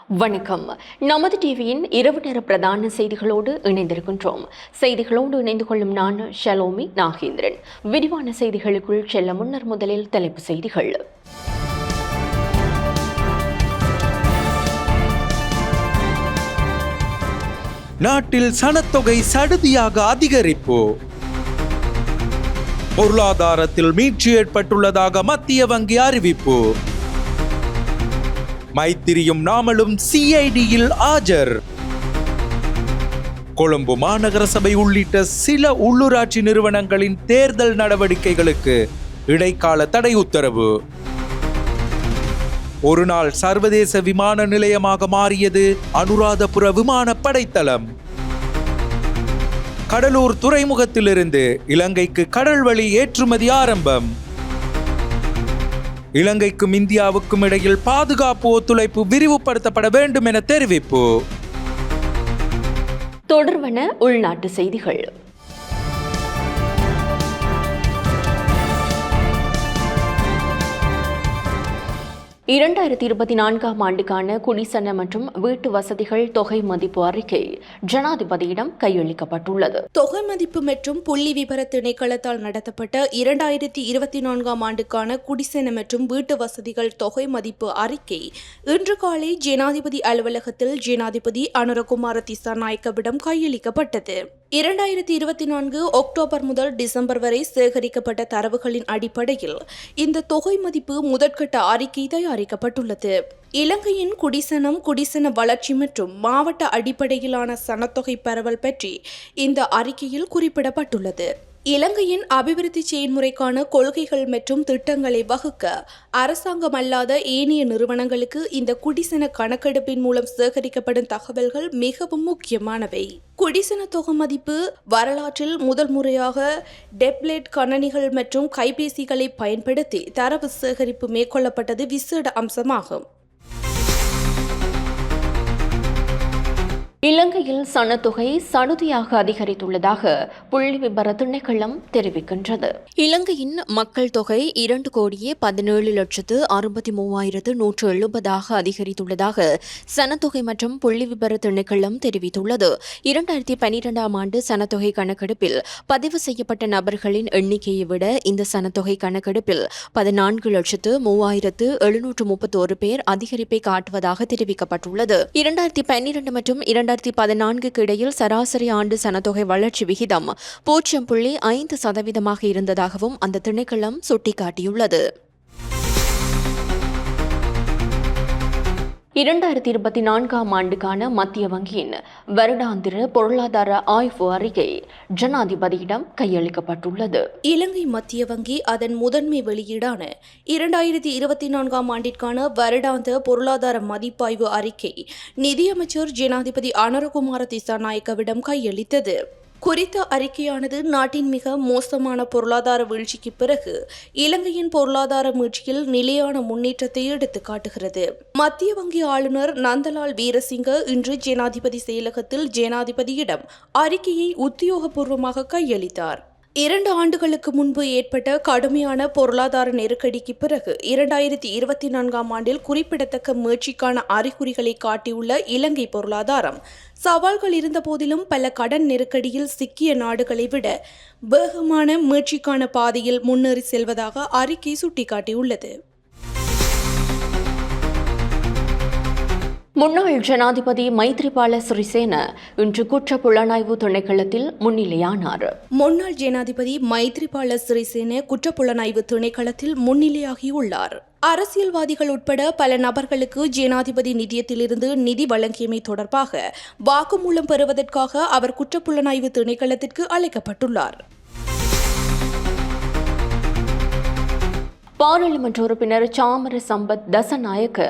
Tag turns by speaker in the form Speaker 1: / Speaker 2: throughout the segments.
Speaker 1: வணக்கம். நமது டிவியின் இரவு நேர பிரதான செய்திகளோடு இணைந்திருக்கின்றோம். செய்திகளோடு இணைந்து கொள்ளும் நான் ஷலோமி நாகேந்திரன். விரிவான செய்திகளுக்குள் செல்ல முன்னர் முதலில் தலைப்புச் செய்திகள்.
Speaker 2: நாட்டில் சனத்தொகை சடுதியாக அதிகரிப்பு. பொருளாதாரத்தில் மீட்சி ஏற்பட்டுள்ளதாக மத்திய வங்கி அறிவிப்பு. மைத்திரியும் நாமலும் சிஐடியில் ஆஜர். கொழும்பு மாநகர சபை உள்ளிட்ட சில உள்ளூராட்சி நிறுவனங்களின் தேர்தல் நடவடிக்கைகளுக்கு இடைக்கால தடை உத்தரவு. ஒருநாள் சர்வதேச விமான நிலையமாக மாறியது அனுராதபுர விமானப்படை தளம். கடலூர் துறைமுகத்திலிருந்து இலங்கைக்கு கடல் வழி ஏற்றுமதி ஆரம்பம். இலங்கைக்கும் இந்தியாவுக்கும் இடையில் பாதுகாப்பு ஒத்துழைப்பு விரிவுபடுத்தப்பட வேண்டும் என தெரிவிப்பு.
Speaker 1: தொடர்வன உள்நாட்டு செய்திகள். 2024ஆம் ஆண்டுக்கான குடிசன மற்றும் வீட்டு வசதிகள் தொகை மதிப்பு அறிக்கை ஜனாதிபதியிடம் கையளிக்கப்பட்டுள்ளது.
Speaker 3: தொகை மதிப்பு மற்றும் புள்ளி விபர திணைக்களத்தால் நடத்தப்பட்ட 2024ஆம் ஆண்டுக்கான குடிசன மற்றும் வீட்டு வசதிகள் தொகை மதிப்பு அறிக்கை இன்று காலை ஜனாதிபதி அலுவலகத்தில் ஜனாதிபதி அனுரகுமார திசாநாயக்கவிடம் கையளிக்கப்பட்டது. 2024 அக்டோபர் முதல் டிசம்பர் வரை சேகரிக்கப்பட்ட தரவுகளின் அடிப்படையில் இந்த தொகை மதிப்பு முதற்கட்ட அறிக்கை தயாரிக்கப்பட்டுள்ளது. இலங்கையின் குடிசன வளர்ச்சி மற்றும் மாவட்ட அடிப்படையிலான சனத்தொகை பரவல் பற்றி இந்த அறிக்கையில் குறிப்பிடப்பட்டுள்ளது. இலங்கையின் அபிவிருத்தி செயல்முறைக்கான கொள்கைகள் மற்றும் திட்டங்களை வகுக்க அரசாங்கம் அல்லாத ஏனைய நிறுவனங்களுக்கு இந்த குடிசன கணக்கெடுப்பின் மூலம் சேகரிக்கப்படும் தகவல்கள் மிகவும் முக்கியமானவை. குடிசன தொகை மதிப்பு வரலாற்றில் முதல் முறையாக டெப்லெட் கணனிகள் மற்றும் கைபேசிகளை பயன்படுத்தி தரவு சேகரிப்பு மேற்கொள்ளப்பட்டது விசேட அம்சமாகும்.
Speaker 1: இலங்கையில் சனத்தொகை சடுதியாக அதிகரித்துள்ளதாக புள்ளி விபர திணைக்களம் தெரிவிக்கின்றது. இலங்கையின் மக்கள் தொகை 2,17,63,170 அதிகரித்துள்ளதாக சனத்தொகை மற்றும் புள்ளி விபர திணைக்களம் தெரிவித்துள்ளது. 2012ஆம் ஆண்டு சனத்தொகை கணக்கெடுப்பில் பதிவு செய்யப்பட்ட நபர்களின் எண்ணிக்கையை விட இந்த சனத்தொகை கணக்கெடுப்பில் 14,03,731 பேர் அதிகரிப்பை காட்டுவதாக தெரிவிக்கப்பட்டுள்ளது. 2012 மற்றும் 2014க்கு இடையில் சராசரி ஆண்டு சனத்தொகை வளர்ச்சி விகிதம் 0.5% இருந்ததாகவும் அந்த திணைக்களம் சுட்டிக்காட்டியுள்ளது. 2024ஆம் ஆண்டுக்கான மத்திய வங்கியின் வருடாந்திர பொருளாதார ஆய்வு அறிக்கை ஜனாதிபதியிடம் கையளிக்கப்பட்டுள்ளது.
Speaker 3: இலங்கை மத்திய வங்கி அதன் முதன்மை வெளியீடான 2024ஆம் ஆண்டிற்கான வருடாந்த பொருளாதார மதிப்பாய்வு அறிக்கை நிதியமைச்சர் ஜனாதிபதி அனுரகுமார திசாநாயக்கவிடம் கையளித்தது. குறித்த அறிக்கையானது நாட்டின் மிக மோசமான பொருளாதார வீழ்ச்சிக்கு பிறகு இலங்கையின் பொருளாதார மீட்சியில் நிலையான முன்னேற்றத்தை எடுத்து காட்டுகிறது. மத்திய வங்கி ஆளுநர் நந்தலால் வீரசிங்க இன்று ஜனாதிபதி செயலகத்தில் ஜனாதிபதியிடம் அறிக்கையை உத்தியோகபூர்வமாக கையளித்தார். 2 ஆண்டுகளுக்கு முன்பு ஏற்பட்ட கடுமையான பொருளாதார நெருக்கடிக்கு பிறகு 2024ஆம் ஆண்டில் குறிப்பிடத்தக்க மீட்சிக்கான அறிகுறிகளை காட்டியுள்ள இலங்கை பொருளாதாரம் சவால்கள் இருந்தபோதிலும் பல கடன் நெருக்கடியில் சிக்கிய நாடுகளை விட வேகமான மீட்சிக்கான பாதையில் முன்னேறி செல்வதாக அறிக்கை சுட்டிக்காட்டியுள்ளது.
Speaker 1: முன்னாள் ஜனாதிபதி மைத்ரிபால சிறிசேன இன்று குற்ற புலனாய்வு திணைக்களத்தில் முன்னிலையானார்.
Speaker 3: முன்னாள் ஜனாதிபதி மைத்ரிபால சிறிசேன குற்றப்புலனாய்வு திணைக்களத்தில் முன்னிலையாகியுள்ளார். அரசியல்வாதிகள் உட்பட பல நபர்களுக்கு ஜனாதிபதி நிதியத்திலிருந்து நிதி வழங்கியமை தொடர்பாக வாக்குமூலம் பெறுவதற்காக அவர் குற்றப்புலனாய்வு திணைக்களத்திற்கு அழைக்கப்பட்டுள்ளார்.
Speaker 1: பாராளுமன்ற உறுப்பினர் சாமர சம்பத் தசநாயக்க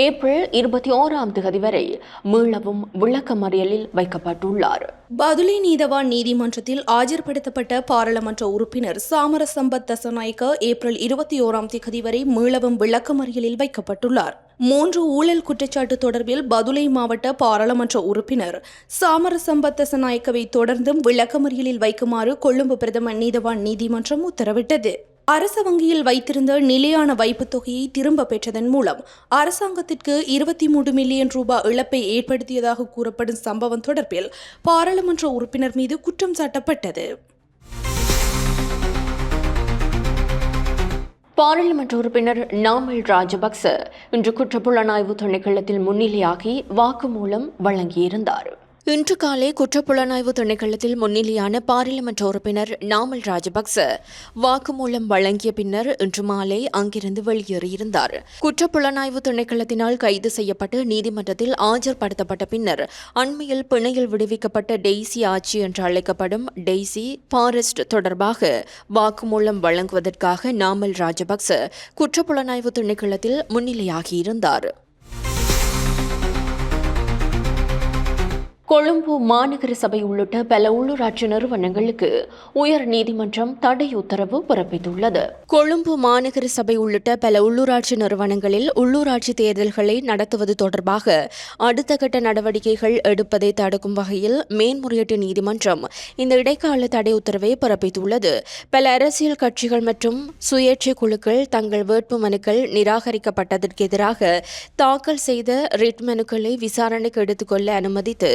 Speaker 1: ஏப்ரல் 21ஆம் தேதி வரை மீளவும் விளக்கமறியலில் வைக்கப்பட்டுள்ளார்.
Speaker 3: பதுளை நீதவான் நீதிமன்றத்தில் ஆஜர்படுத்தப்பட்ட பாராளுமன்ற உறுப்பினர் சாமர சம்பத் தசநாயக்க ஏப்ரல் 21ஆம் தேதி வரை மீளவும் விளக்கமறியலில் வைக்கப்பட்டுள்ளார். 3 ஊழல் குற்றச்சாட்டு தொடர்பில் பதுளை மாவட்ட பாராளுமன்ற உறுப்பினர் சாமர சம்பத் தசநாயக்கவை தொடர்ந்தும் விளக்கமறியலில் வைக்குமாறு கொழும்பு பிரதம நீதவான் நீதிமன்றம் உத்தரவிட்டது. அரச வங்கியில் வைத்திருந்த நிலையான வைப்புத் தொகையை திரும்ப பெற்றதன் மூலம் அரசாங்கத்திற்கு 23 மில்லியன் ரூபாய் இழப்பை ஏற்படுத்தியதாக கூறப்படும் சம்பவம் தொடர்பில் பாராளுமன்ற உறுப்பினர் மீது குற்றம் சாட்டப்பட்டது.
Speaker 1: பாராளுமன்ற உறுப்பினர் நாமல் ராஜபக்ச இன்று குற்றப்புலனாய்வு திணைக்களத்தில் முன்னிலையாகி வாக்குமூலம் வழங்கியிருந்தார். இன்று காலை குற்றப்புலனாய்வு திணைக்களத்தில் முன்னிலையான பாராளுமன்ற உறுப்பினர் நாமல் ராஜபக்ச வாக்குமூலம் வழங்கிய பின்னர் இன்று மாலை அங்கிருந்து வெளியேறியிருந்தார். குற்றப்புலனாய்வு திணைக்களத்தினால் கைது செய்யப்பட்டு நீதிமன்றத்தில் ஆஜர்படுத்தப்பட்ட பின்னர் அண்மையில் பிணையில் விடுவிக்கப்பட்ட டெய்சி ஆட்சி என்று அழைக்கப்படும் டெய்சி ஃபாரஸ்ட் தொடர்பாக வாக்குமூலம் வழங்குவதற்காக நாமல் ராஜபக்ச குற்றப்புலனாய்வு திணைக்களத்தில் முன்னிலையாகியிருந்தார். கொழும்பு மாநகர சபை உள்ளிட்ட பல உள்ளூராட்சி நிறுவனங்களுக்கு உயர் நீதிமன்றம் தடை உத்தரவு பிறப்பித்துள்ளது. கொழும்பு மாநகர சபை உள்ளிட்ட பல உள்ளூராட்சி நிறுவனங்களில் உள்ளூராட்சி தேர்தல்களை நடத்துவது தொடர்பாக அடுத்த கட்ட நடவடிக்கைகள் எடுப்பதை தடுக்கும் வகையில் மேன்முறையீட்டு நீதிமன்றம் இந்த இடைக்கால தடை உத்தரவை பிறப்பித்துள்ளது. பல அரசியல் கட்சிகள் மற்றும் சுயேட்சை குழுக்கள் தங்கள் வேட்பு மனுக்கள் நிராகரிக்கப்பட்டதற்கு எதிராக தாக்கல் செய்த ரிட் மனுக்களை விசாரணைக்கு எடுத்துக்கொள்ள அனுமதித்து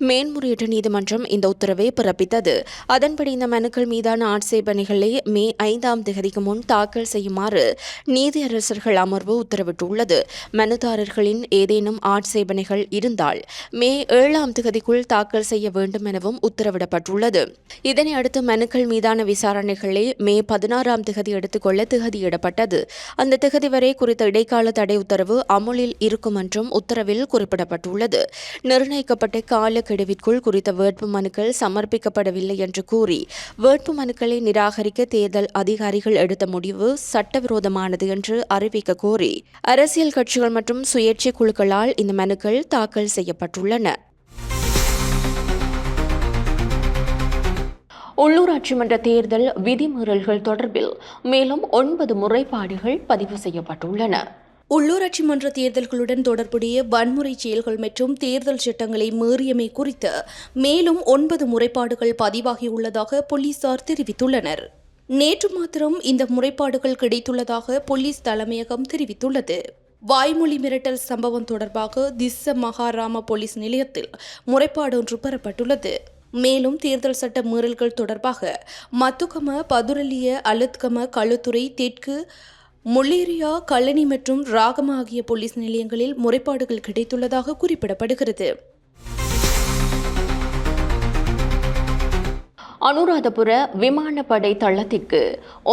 Speaker 1: மேன்முறையீட்டு நீதிமன்றம் இந்த உத்தரவை பிறப்பித்தது. அதன்படி இந்த மனுக்கள் மீதான ஆட்சேபனைகளை மே 5ஆம் தேதிக்கு முன் தாக்கல் செய்யுமாறு நீதியரசர்கள் அமர்வு உத்தரவிட்டுள்ளது. மனுதாரர்களின் ஏதேனும் ஆட்சேபனைகள் இருந்தால் மே 7ஆம் தேதிக்குள் தாக்கல் செய்ய வேண்டும் எனவும் உத்தரவிடப்பட்டுள்ளது. இதனை அடுத்து மனுக்கள் மீதான விசாரணைகளை மே 16ஆம் தேதி எடுத்துக்கொள்ள திகதியிடப்பட்டது. அந்த திகதி வரை குறித்த இடைக்கால தடை உத்தரவு அமுலில் இருக்கும் என்றும் உத்தரவில் குறிப்பிடப்பட்டுள்ளது. நிர்ணயிக்கப்பட்ட கால கெடுவிற்குள் குறித்த வேட்பு மனுக்கள் சமர்ப்பிக்கப்படவில்லை என்று கூறி வேட்பு மனுக்களை நிராகரிக்க தேர்தல் அதிகாரிகள் எடுத்த முடிவு சட்டவிரோதமானது என்று அறிவிக்க கோரி அரசியல் கட்சிகள் மற்றும் சுயேட்சை குழுக்களால் இந்த மனுக்கள் தாக்கல் செய்யப்பட்டுள்ளன. உள்ளூராட்சி மன்ற தேர்தல் விதிமீறல்கள் தொடர்பில் மேலும் 9 முறைப்பாடுகள் பதிவு செய்யப்பட்டுள்ளன.
Speaker 3: உள்ளூராட்சி மன்ற தேர்தல்களுடன் தொடர்புடைய வன்முறை செயல்கள் மற்றும் தேர்தல் சட்டங்களை மீறியமை குறித்து மேலும் 9 முறைப்பாடுகள் பதிவாகியுள்ளதாக போலீசார் தெரிவித்துள்ளனர். நேற்று மாத்திரம் இந்த முறைப்பாடுகள் கிடைத்துள்ளதாக போலீஸ் தலைமையகம் தெரிவித்துள்ளது. வாய்மொழி மிரட்டல் சம்பவம் தொடர்பாக திஸ்ஸ மகாராம போலீஸ் நிலையத்தில் முறைப்பாடு ஒன்று பெறப்பட்டுள்ளது. மேலும் தேர்தல் சட்ட மீறல்கள் தொடர்பாக மத்துகம, பதுரலிய, அலுத்கம, களுத்துறை, தெற்கு, முள்ளேரியா, கல்லணி மற்றும் ராகம ஆகிய போலீஸ் நிலையங்களில் முறைப்பாடுகள் கிடைத்துள்ளதாக குறிப்பிடப்படுகிறது.
Speaker 1: அனுராதபுர விமானப்படை தளத்திற்கு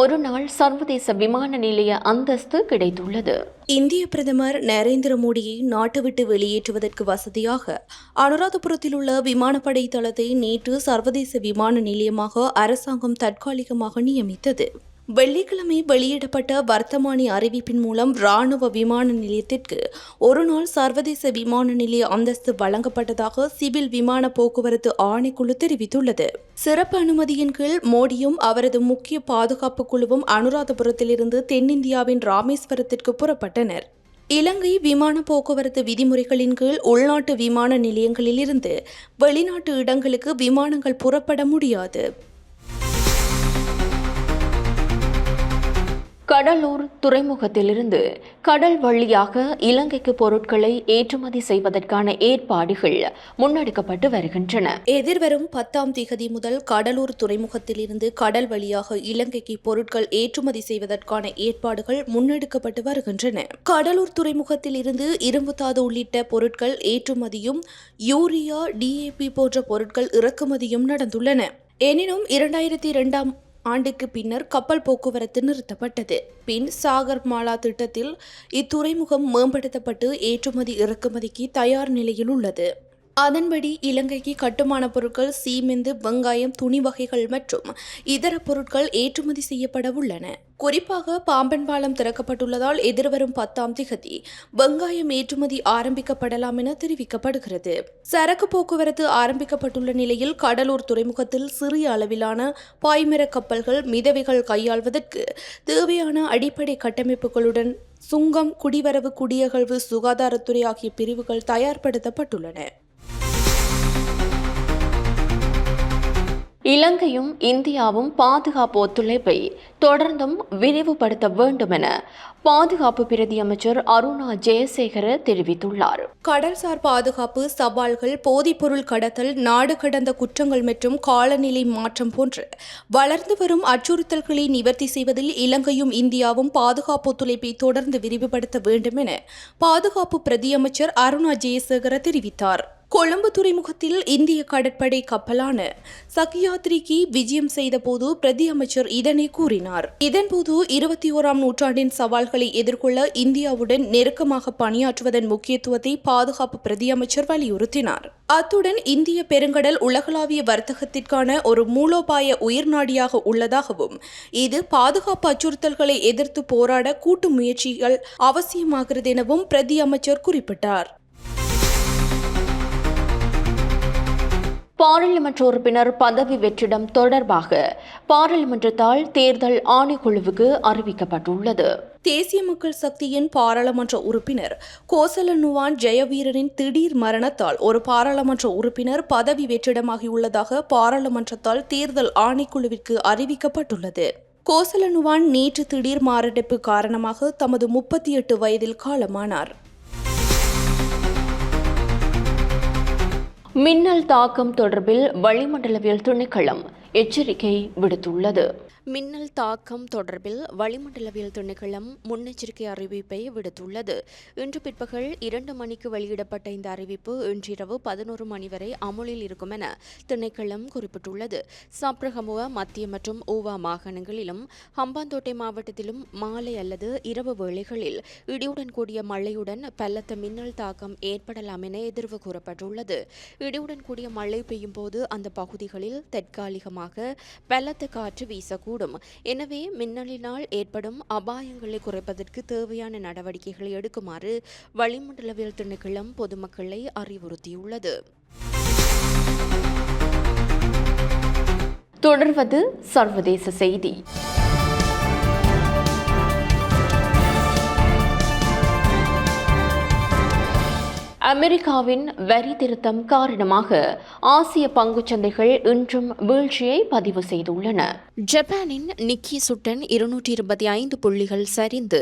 Speaker 1: ஒரு நாள் சர்வதேச விமான நிலைய அந்தஸ்து கிடைத்துள்ளது.
Speaker 3: இந்திய பிரதமர் நரேந்திர மோடியை நாட்டு விட்டு வெளியேற்றுவதற்கு வசதியாக அனுராதபுரத்தில் உள்ள விமானப்படை தளத்தை நேற்று சர்வதேச விமான நிலையமாக அரசாங்கம் தற்காலிகமாக நியமித்தது. வெள்ளிக்கிழமை வெளியிடப்பட்ட வர்த்தமானி அறிவிப்பின் மூலம் ராணுவ விமான நிலையத்திற்கு ஒரு நாள் சர்வதேச விமான நிலைய அந்தஸ்து வழங்கப்பட்டதாக சிவில் விமான போக்குவரத்து ஆணைக்குழு தெரிவித்துள்ளது. சிறப்பு அனுமதியின் கீழ் மோடியும் அவரது முக்கிய பாதுகாப்பு குழுவும் அனுராதபுரத்திலிருந்து தென்னிந்தியாவின் ராமேஸ்வரத்திற்கு புறப்பட்டனர். இலங்கை விமான போக்குவரத்து விதிமுறைகளின் கீழ் உள்நாட்டு விமான நிலையங்களிலிருந்து வெளிநாட்டு இடங்களுக்கு விமானங்கள் புறப்பட முடியாது.
Speaker 1: கடலூர் துறைமுகத்திலிருந்து கடல் வழியாக இலங்கைக்கு பொருட்களை ஏற்றுமதி செய்வதற்கான ஏற்பாடுகள் முன்னெடுக்கப்பட்டு வருகின்றன.
Speaker 3: எதிர்வரும் 10ஆம் தேதி முதல் கடலூர் துறைமுகத்திலிருந்து கடல் வழியாக இலங்கைக்கு பொருட்கள் ஏற்றுமதி செய்வதற்கான ஏற்பாடுகள் முன்னெடுக்கப்பட்டு வருகின்றன. கடலூர் துறைமுகத்தில் இருந்து இரும்புத்தாது உள்ளிட்ட பொருட்கள் ஏற்றுமதியும் யூரியா, DAP போன்ற பொருட்கள் இறக்குமதியும் நடந்துள்ளன. எனினும் 2002ஆம் ஆண்டுக்கு பின்னர் கப்பல் போக்குவரத்து நிறுத்தப்பட்டது. பின் சாகர் மாலா திட்டத்தில் இத்துறைமுகம் மேம்படுத்தப்பட்டு ஏற்றுமதி இறக்குமதிக்கு தயார் நிலையில் உள்ளது. அதன்படி இலங்கைக்கு கட்டுமான பொருட்கள், சீமெந்து, வெங்காயம், துணி வகைகள் மற்றும் இதர பொருட்கள் ஏற்றுமதி செய்யப்பட உள்ளன. குறிப்பாக பாம்பன் பாலம் திறக்கப்பட்டுள்ளதால் எதிர்வரும் 10ஆம் தேதி வெங்காயம் ஏற்றுமதி ஆரம்பிக்கப்படலாம் என தெரிவிக்கப்படுகிறது. சரக்கு போக்குவரத்து ஆரம்பிக்கப்பட்டுள்ள நிலையில் கடலூர் துறைமுகத்தில் சிறிய அளவிலான பாய்மர கப்பல்கள், மிதவைகள் கையாள்வதற்கு தேவையான அடிப்படை கட்டமைப்புகளுடன் சுங்கம், குடிவரவு, குடியகழ்வு, சுகாதாரத்துறை ஆகிய பிரிவுகள் தயார்படுத்தப்பட்டுள்ளன.
Speaker 1: இலங்கையும் இந்தியாவும் பாதுகாப்பு ஒத்துழைப்பை தொடர்ந்தும் விரிவுபடுத்த வேண்டும் என பாதுகாப்பு பிரதி அமைச்சர் அருணா ஜெயசேகர தெரிவித்துள்ளார்.
Speaker 3: கடல்சார் பாதுகாப்பு சவால்கள், போதைப்பொருள் கடத்தல், நாடு கடந்த குற்றங்கள் மற்றும் காலநிலை மாற்றம் போன்ற வளர்ந்து வரும் அச்சுறுத்தல்களை நிவர்த்தி செய்வதில் இலங்கையும் இந்தியாவும் பாதுகாப்பு ஒத்துழைப்பை தொடர்ந்து விரிவுபடுத்த வேண்டும் என பாதுகாப்பு பிரதி அமைச்சர் அருணா ஜெயசேகர தெரிவித்தார். கொழும்பு துறைமுகத்தில் இந்திய கடற்படை கப்பலான சக்யாத்ரிக்கு விஜயம் செய்தபோது பிரதி அமைச்சர் இதனை கூறினார். இதன்போது 21ஆம் நூற்றாண்டின் சவால்களை எதிர்கொள்ள இந்தியாவுடன் நெருக்கமாக பணியாற்றுவதன் முக்கியத்துவத்தை பாதுகாப்பு பிரதி அமைச்சர் வலியுறுத்தினார். அத்துடன் இந்திய பெருங்கடல் உலகளாவிய வர்த்தகத்திற்கான ஒரு மூலோபாய உயிர்நாடியாக உள்ளதாகவும் இது பாதுகாப்பு அச்சுறுத்தல்களை எதிர்த்து போராட கூட்டு முயற்சிகள் அவசியமாகிறது எனவும் பிரதி அமைச்சர் குறிப்பிட்டார்.
Speaker 1: பாராளுமன்ற உறுப்பினர் பதவி வெற்றிடம் தொடர்பாக பாராளுமன்றத்தால் தேர்தல் ஆணைக்குழுவுக்கு அறிவிக்கப்பட்டுள்ளது.
Speaker 3: தேசிய மக்கள் சக்தியின் பாராளுமன்ற உறுப்பினர் கோசலனுவான் ஜெயவீரனின் திடீர் மரணத்தால் ஒரு பாராளுமன்ற உறுப்பினர் பதவி வெற்றிடமாகியுள்ளதாக பாராளுமன்றத்தால் தேர்தல் ஆணைக்குழுவிற்கு அறிவிக்கப்பட்டுள்ளது. கோசலனுவான் நேற்று திடீர் மாரடைப்பு காரணமாக தமது 38 வயதில் காலமானார்.
Speaker 1: மின்னல் தாக்கம் தொடர்பில் வளிமண்டலவியல் திணைக்களம் எச்சரிக்கை விடுத்துள்ளது. மின்னல் தாக்கம் தொடர்பில் வளிமண்டலவியல் திணைக்களம் முன்னெச்சரிக்கை அறிவிப்பை விடுத்துள்ளது. இன்று பிற்பகல் 2 மணிக்கு வெளியிடப்பட்ட இந்த அறிவிப்பு இன்றிரவு 11 மணி வரை அமுலில் இருக்கும் என திணைக்களம் குறிப்பிட்டுள்ளது. சப்ரகமுவ, மத்திய மற்றும் ஊவா மாகாணங்களிலும் ஹம்பாந்தோட்டை மாவட்டத்திலும் மாலை அல்லது இரவு வேளைகளில் இடியுடன் கூடிய மழையுடன் பலத்த மின்னல் தாக்கம் ஏற்படலாம் என எதிர்வு கூறப்பட்டுள்ளது. இடியுடன் கூடிய மழை பெய்யும் போது அந்த பகுதிகளில் தற்காலிகமாக பலத்த காற்று வீசக்கூடும். எனவே மின்னலினால் ஏற்படும் அபாயங்களை குறைப்பதற்கு தேவையான நடவடிக்கைகளை எடுக்குமாறு வளிமண்டலவியல் திணைக்களம் பொதுமக்களை அறிவுறுத்தியுள்ளது. தொடர்வது சர்வதேச செய்தி. அமெரிக்காவின் வரி திருத்தம் காரணமாக ஆசிய பங்குச்சந்தைகள் இன்றும் வீழ்ச்சியை பதிவு செய்துள்ளன. ஜப்பானின் நிக்கி சுட்டன் 225 புள்ளிகள் சரிந்து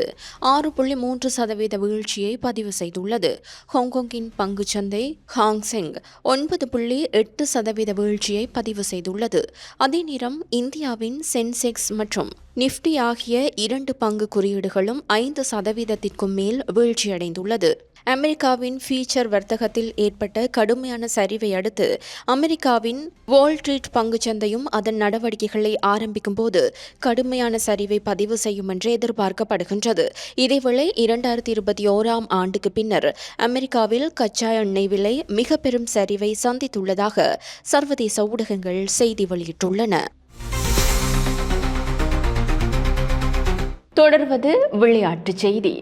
Speaker 1: 6.3% வீழ்ச்சியை பதிவு செய்துள்ளது. ஹாங்காங்கின் பங்குச்சந்தை ஹாங்செங் 9.8% வீழ்ச்சியை பதிவு செய்துள்ளது. அதே நேரம் இந்தியாவின் சென்செக்ஸ் மற்றும் நிஃப்டி ஆகிய 2 பங்கு குறியீடுகளும் 5% மேல் வீழ்ச்சியடைந்துள்ளது. அமெரிக்காவின் ஃபியூச்சர் வர்த்தகத்தில் ஏற்பட்ட கடுமையான சரிவை அடுத்து அமெரிக்காவின் வால் ஸ்ட்ரீட் பங்குச்சந்தையும் அதன் நடவடிக்கைகளை ஆரம்பிக்கும் போது கடுமையான சரிவை பதிவு செய்யும் என்று எதிர்பார்க்கப்படுகின்றது. இதேவேளை 2021ஆம் ஆண்டுக்கு பின்னர் அமெரிக்காவில் கச்சா எண்ணெய் விலை மிக பெரும் சரிவை சந்தித்துள்ளதாக சர்வதேச ஊடகங்கள் செய்தி வெளியிட்டுள்ளன. தொடர்வது விளையாட்டுச் செய்தி.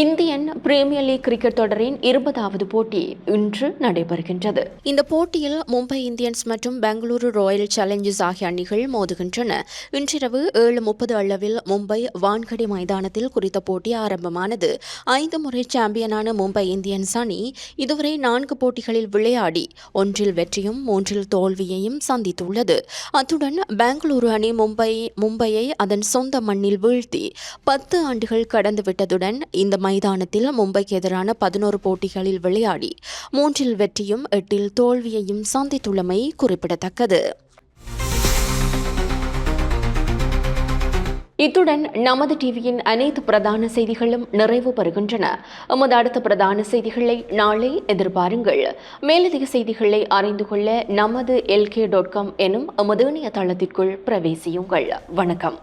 Speaker 1: இந்தியன் பிரீமியர் லீக் கிரிக்கெட் தொடரின் 20வது போட்டி இன்று நடைபெறுகின்றது. இந்த போட்டியில் மும்பை இந்தியன்ஸ் மற்றும் பெங்களூரு ராயல் சேலஞ்சர்ஸ் ஆகிய அணிகள் மோதுகின்றன. இன்றிரவு 7:30 அளவில் மும்பை வான்கடே மைதானத்தில் குறித்த போட்டி ஆரம்பமானது. 5 முறை சாம்பியனான மும்பை இந்தியன்ஸ் அணி இதுவரை 4 போட்டிகளில் விளையாடி 1 வெற்றியும் 3 தோல்வியையும் சந்தித்துள்ளது. அத்துடன் பெங்களூரு அணி மும்பையை அதன் சொந்த மண்ணில் வீழ்த்தி 10 ஆண்டுகள் கடந்துவிட்டதுடன் இந்த மைதானத்தில் மும்பைக்கு எதிரான 11 போட்டிகளில் விளையாடி 3 வெற்றியும் 8 தோல்வியையும் சந்தித்துள்ளமை குறிப்பிடத்தக்கது. இத்துடன் நமது டிவியின் அனைத்து பிரதான செய்திகளும் நிறைவு பெறுகின்றன. எமது அடுத்த பிரதான செய்திகளை நாளை எதிர்பாருங்கள். மேலதிக செய்திகளை அறிந்து கொள்ள நமது LK.com எனும் எமது இணையதளத்திற்குள் பிரவேசியுங்கள். வணக்கம்.